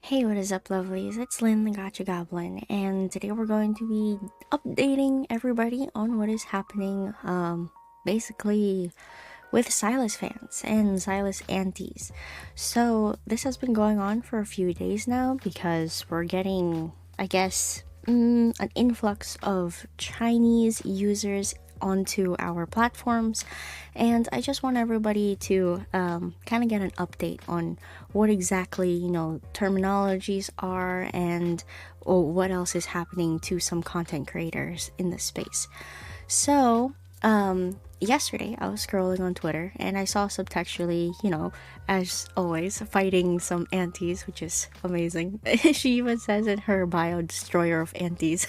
Hey, what is up, lovelies? It's Lynn, the Gacha Goblin, and today we're going to be updating everybody on what is happening, basically with Sylus fans and Sylus antis. So, this has been going on for a few days now because we're getting, I guess, an influx of Chinese users onto our platforms, and I just want everybody to kind of get an update on what exactly terminologies are and what else is happening to some content creators in this space. So yesterday I was scrolling on Twitter and I saw subtextually, as always, fighting some antis, which is amazing. She even says in her bio, destroyer of antis.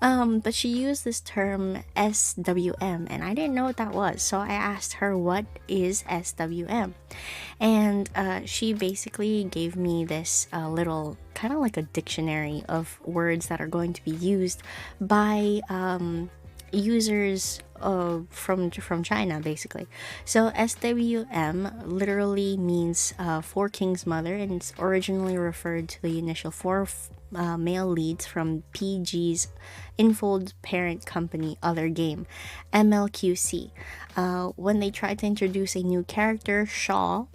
But she used this term SWM, and I didn't know what that was. So I asked her, what is SWM? And she basically gave me this little kind of like a dictionary of words that are going to be used by users from China, basically. So SWM literally means Four Kings Mother, and it's originally referred to the initial four male leads from PG's Infold parent company Other Game, MLQC. When they tried to introduce a new character, Shaw,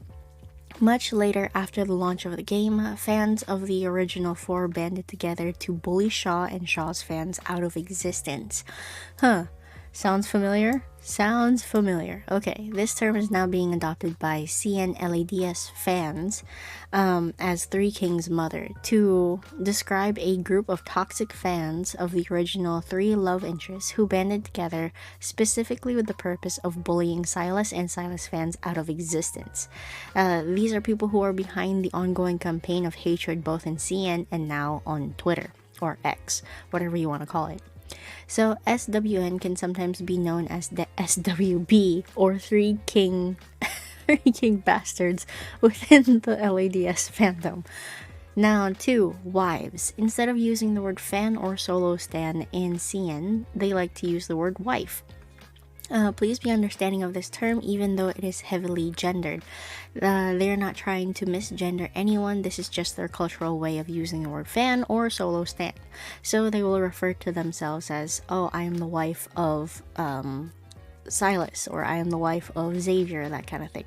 much later after the launch of the game, fans of the original four banded together to bully Shaw and Shaw's fans out of existence. Sounds familiar? Sounds familiar. Okay, this term is now being adopted by CNLADS fans as Three Kings Mother to describe a group of toxic fans of the original three love interests who banded together specifically with the purpose of bullying Sylus and Sylus fans out of existence. These are people who are behind the ongoing campaign of hatred both in CN and now on Twitter, or X, whatever you want to call it. So SWN can sometimes be known as the SWB, or Three King Bastards within the LADS fandom. Now, two, wives. Instead of using the word fan or solo stan in CN, they like to use the word wife. Please be understanding of this term, even though it is heavily gendered. They're not trying to misgender anyone. This is just their cultural way of using the word fan or solo stan. So they will refer to themselves as, oh, I am the wife of Sylus, or I am the wife of Xavier, that kind of thing.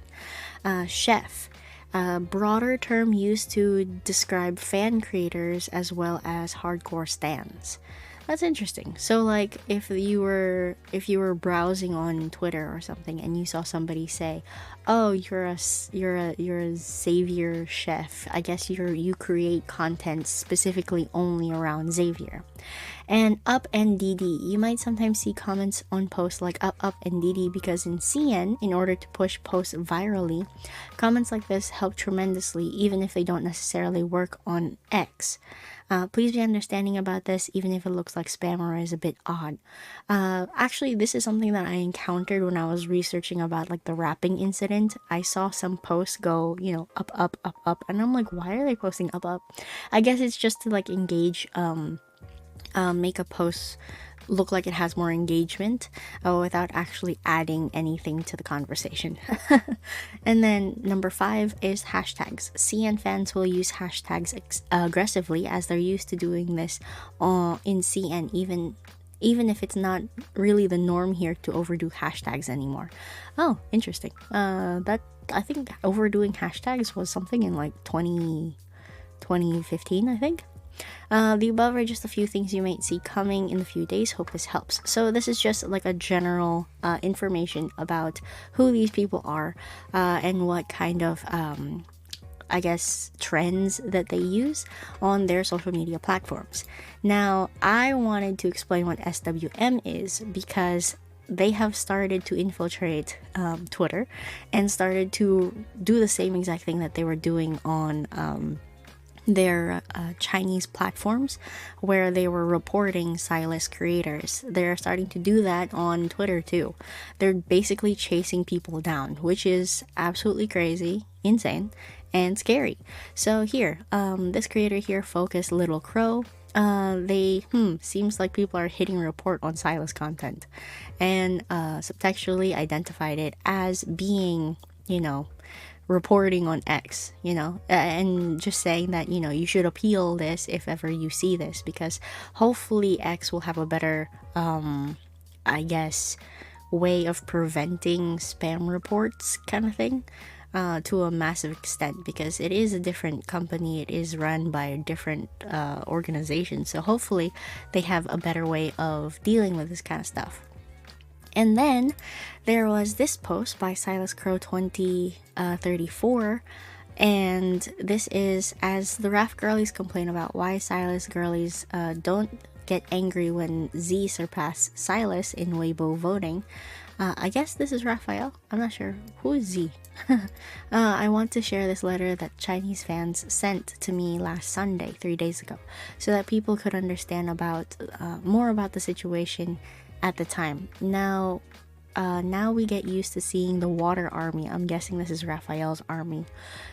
Chef. A broader term used to describe fan creators as well as hardcore stans. That's interesting. So like if you were browsing on Twitter or something and you saw somebody say, "Oh, you're a Xavier chef. I guess you create content specifically only around Xavier." And up and DD. You might sometimes see comments on posts like up and DD because in CN, in order to push posts virally, comments like this help tremendously even if they don't necessarily work on X. Please be understanding about this, even if it looks like spam or is a bit odd. Actually, this is something that I encountered when I was researching about like the rapping incident. I saw some posts go, up, and I'm like, why are they posting up? I guess it's just to like engage, make a post look like it has more engagement without actually adding anything to the conversation. And then number 5 is hashtags. CN fans will use hashtags aggressively as they're used to doing this in CN, even if it's not really the norm here to overdo hashtags anymore. Oh, interesting. That I think overdoing hashtags was something in like 2015, I think. The above are just a few things you might see coming in a few days. Hope this helps. So this is just like a general information about who these people are and what kind of I guess trends that they use on their social media platforms. Now, I wanted to explain what SWM is because they have started to infiltrate Twitter and started to do the same exact thing that they were doing on their Chinese platforms where they were reporting Sylus creators. They're starting to do that on Twitter too. They're basically chasing people down, which is absolutely crazy, insane, and scary. So here, this creator here, Focus Little Crow, they seems like people are hitting report on Sylus content and subtextually identified it as being reporting on X, and just saying that, you should appeal this if ever you see this, because hopefully X will have a better, I guess, way of preventing spam reports kind of thing. To a massive extent, because it is a different company, it is run by a different organization, so hopefully they have a better way of dealing with this kind of stuff. And then there was this post by Sylus Crow 2034, and this is as the Raf girlies complain about why Sylus girlies don't get angry when Z surpass Sylus in Weibo voting. I guess this is Raphael. I'm not sure. Who is Z? I want to share this letter that Chinese fans sent to me last Sunday, 3 days ago, so that people could understand about more about the situation at the time. Now we get used to seeing the water army. I'm guessing this is Raphael's army.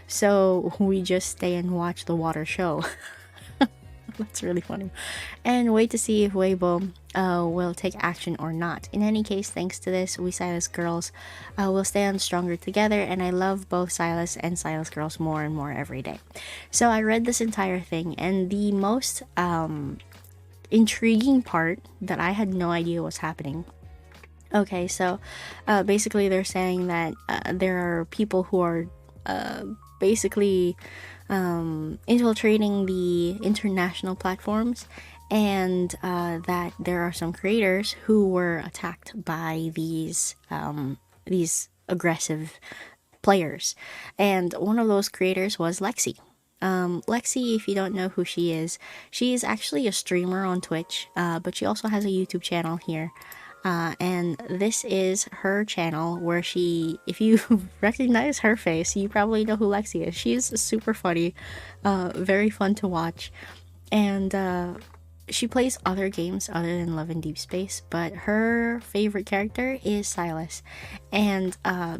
So we just stay and watch the water show. That's really funny. And wait to see if Weibo will take action or not. In any case, thanks to this, we Sylus girls will stand stronger together, and I love both Sylus and Sylus girls more and more every day. So I read this entire thing, and the most intriguing part that I had no idea was happening. Okay, so basically they're saying that there are people who are basically infiltrating the international platforms, and that there are some creators who were attacked by these aggressive players, and one of those creators was Lexi. Lexi, if you don't know who she is actually a streamer on Twitch, but she also has a YouTube channel here. And this is her channel where she, if you recognize her face, you probably know who Lexi is. She's super funny, very fun to watch, and she plays other games other than Love and Deepspace, but her favorite character is Sylus. And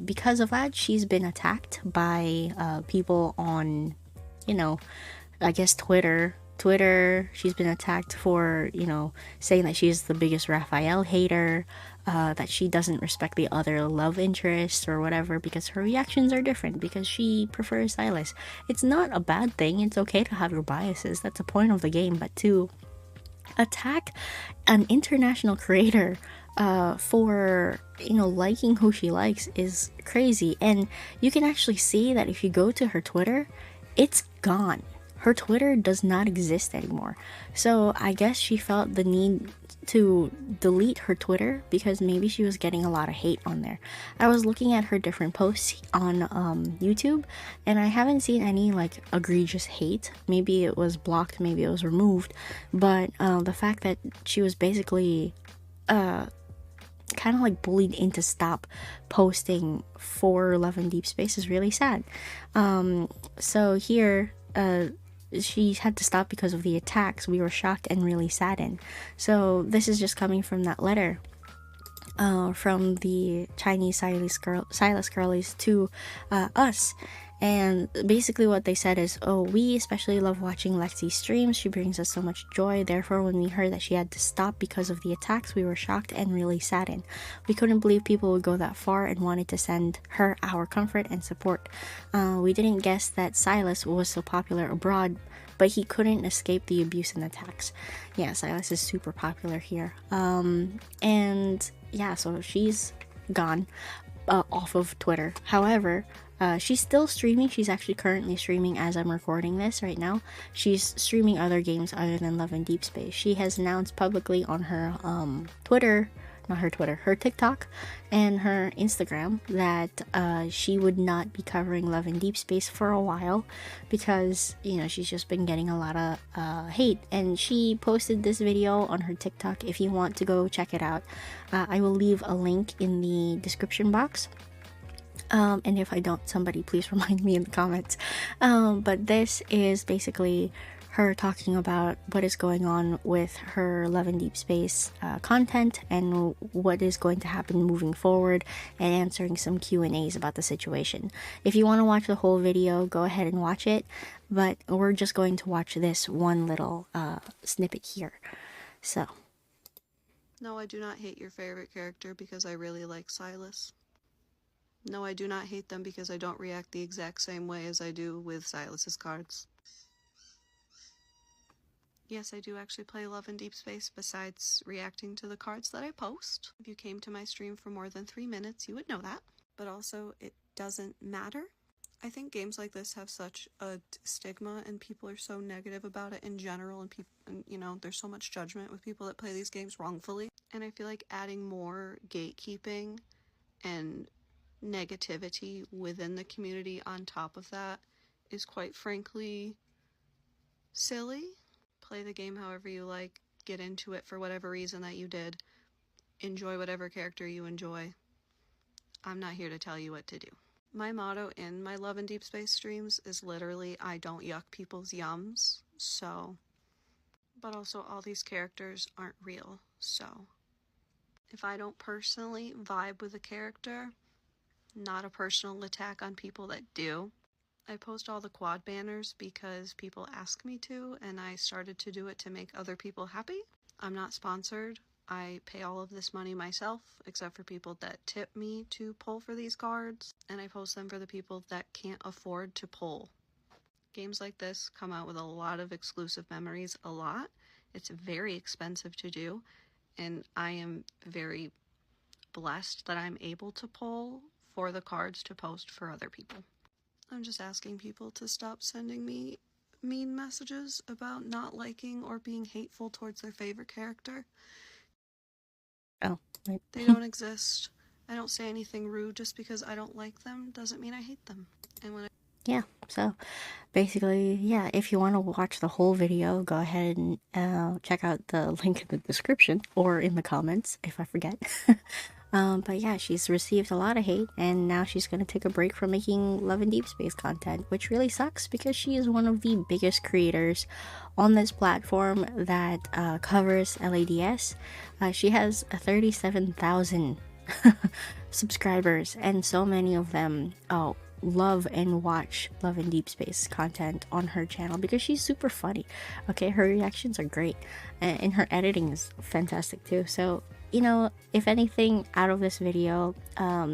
because of that, she's been attacked by people on, I guess Twitter. She's been attacked for, saying that she's the biggest Raphael hater, that she doesn't respect the other love interests or whatever, because her reactions are different, because she prefers Sylus. It's not a bad thing, it's okay to have your biases, that's the point of the game, but to attack an international creator for liking who she likes is crazy. And you can actually see that if you go to her Twitter, it's gone. Her Twitter does not exist anymore. So I guess she felt the need to delete her Twitter because maybe she was getting a lot of hate on there. I was looking at her different posts on YouTube, and I haven't seen any like egregious hate. Maybe it was blocked, maybe it was removed, but the fact that she was basically kind of like bullied into stop posting for Love and Deepspace is really sad. So here she had to stop because of the attacks. We were shocked and really saddened. So this is just coming from that letter from the Chinese Sylus girlies to us. And basically what they said is, we especially love watching Lexi's streams. She brings us so much joy. Therefore, when we heard that she had to stop because of the attacks, we were shocked and really saddened. We couldn't believe people would go that far and wanted to send her our comfort and support. We didn't guess that Sylus was so popular abroad, but he couldn't escape the abuse and attacks. Yeah, Sylus is super popular here. And yeah, so she's gone off of Twitter. However, she's still streaming. She's actually currently streaming as I'm recording this right now. She's streaming other games other than Love and Deepspace. She has announced publicly on her her TikTok and her Instagram that she would not be covering Love and Deepspace for a while because, she's just been getting a lot of hate. And she posted this video on her TikTok. If you want to go check it out, I will leave a link in the description box. And if I don't, somebody please remind me in the comments. But this is basically her talking about what is going on with her Love and Deepspace content and what is going to happen moving forward, and answering some Q&As about the situation. If you want to watch the whole video, go ahead and watch it, but we're just going to watch this one little snippet here. So. No, I do not hate your favorite character because I really like Sylus. No, I do not hate them because I don't react the exact same way as I do with Sylus's cards. Yes, I do actually play Love in Deepspace besides reacting to the cards that I post. If you came to my stream for more than 3 minutes, you would know that. But also, it doesn't matter. I think games like this have such a stigma and people are so negative about it in general, and people, you know, there's so much judgment with people that play these games wrongfully. And I feel like adding more gatekeeping and negativity within the community on top of that is quite frankly silly. Play the game however you like, get into it for whatever reason that you did, enjoy whatever character you enjoy. I'm not here to tell you what to do. My motto in my Love and Deepspace streams is literally, I don't yuck people's yums, so. But also, all these characters aren't real, so. If I don't personally vibe with a character, not a personal attack on people that do. I post all the quad banners because people ask me to, and I started to do it to make other people happy. I'm not sponsored. I pay all of this money myself, except for people that tip me to pull for these cards, and I post them for the people that can't afford to pull. Games like this come out with a lot of exclusive memories, a lot. It's very expensive to do, and I am very blessed that I'm able to pull for the cards to post for other people. I'm just asking people to stop sending me mean messages about not liking or being hateful towards their favorite character. Oh, right. They don't exist. I don't say anything rude just because I don't like them doesn't mean I hate them. And when Yeah, so basically, yeah, if you want to watch the whole video, go ahead and check out the link in the description or in the comments if I forget. But yeah, she's received a lot of hate, and now she's going to take a break from making Love and Deepspace content, which really sucks because she is one of the biggest creators on this platform that covers LADS. She has 37,000 subscribers, and so many of them love and watch Love and Deepspace content on her channel because she's super funny. Okay, her reactions are great, and her editing is fantastic too. So, you know, if anything out of this video,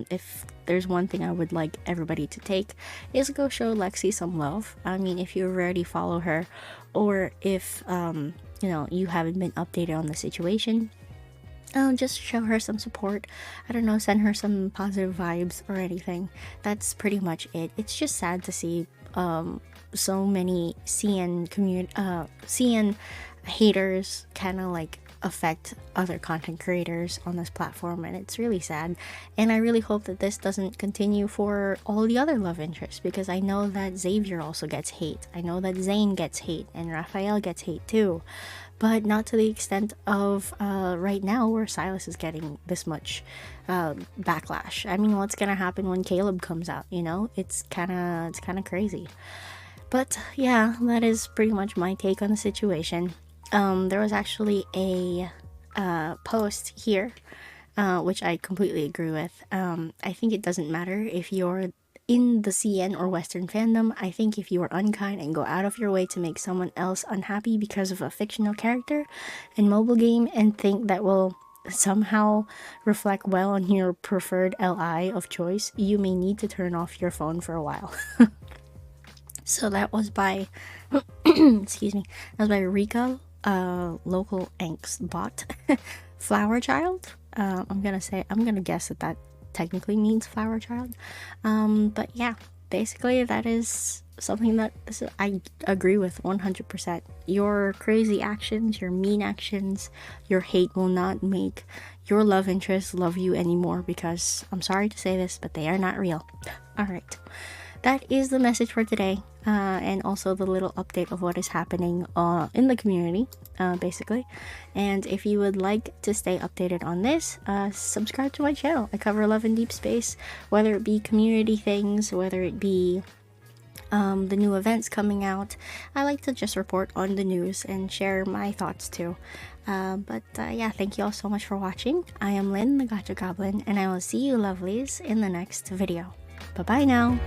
if there's one thing I would like everybody to take, is go show Lexi some love. I mean, if you already follow her, or if you know, you haven't been updated on the situation, just show her some support. I don't know, send her some positive vibes or anything. That's pretty much it. It's just sad to see so many CN haters kind of like affect other content creators on this platform, and it's really sad. And I really hope that this doesn't continue for all the other love interests, because I know that Xavier also gets hate. I know that Zane gets hate, and Raphael gets hate too, but not to the extent of right now where Sylus is getting this much backlash. I mean, what's gonna happen when Caleb comes out? You know, it's kind of crazy. But yeah, that is pretty much my take on the situation. There was actually a post here, which I completely agree with. I think it doesn't matter if you're in the CN or Western fandom. I think if you are unkind and go out of your way to make someone else unhappy because of a fictional character in mobile game and think that will somehow reflect well on your preferred LI of choice, you may need to turn off your phone for a while. So that was by excuse me, that was by Rico, local angst bot. Flower child. I'm gonna guess that technically means flower child. But yeah, basically that is something that I agree with 100%. Your crazy actions, your mean actions, your hate will not make your love interests love you anymore, because I'm sorry to say this, but they are not real. Alright, that is the message for today, and also the little update of what is happening in the community, basically. And if you would like to stay updated on this, subscribe to my channel. I cover Love and Deepspace, whether it be community things, whether it be the new events coming out. I like to just report on the news and share my thoughts too. But yeah, thank you all so much for watching. I am Lynn, the Gacha Goblin, and I will see you lovelies in the next video. Bye bye now.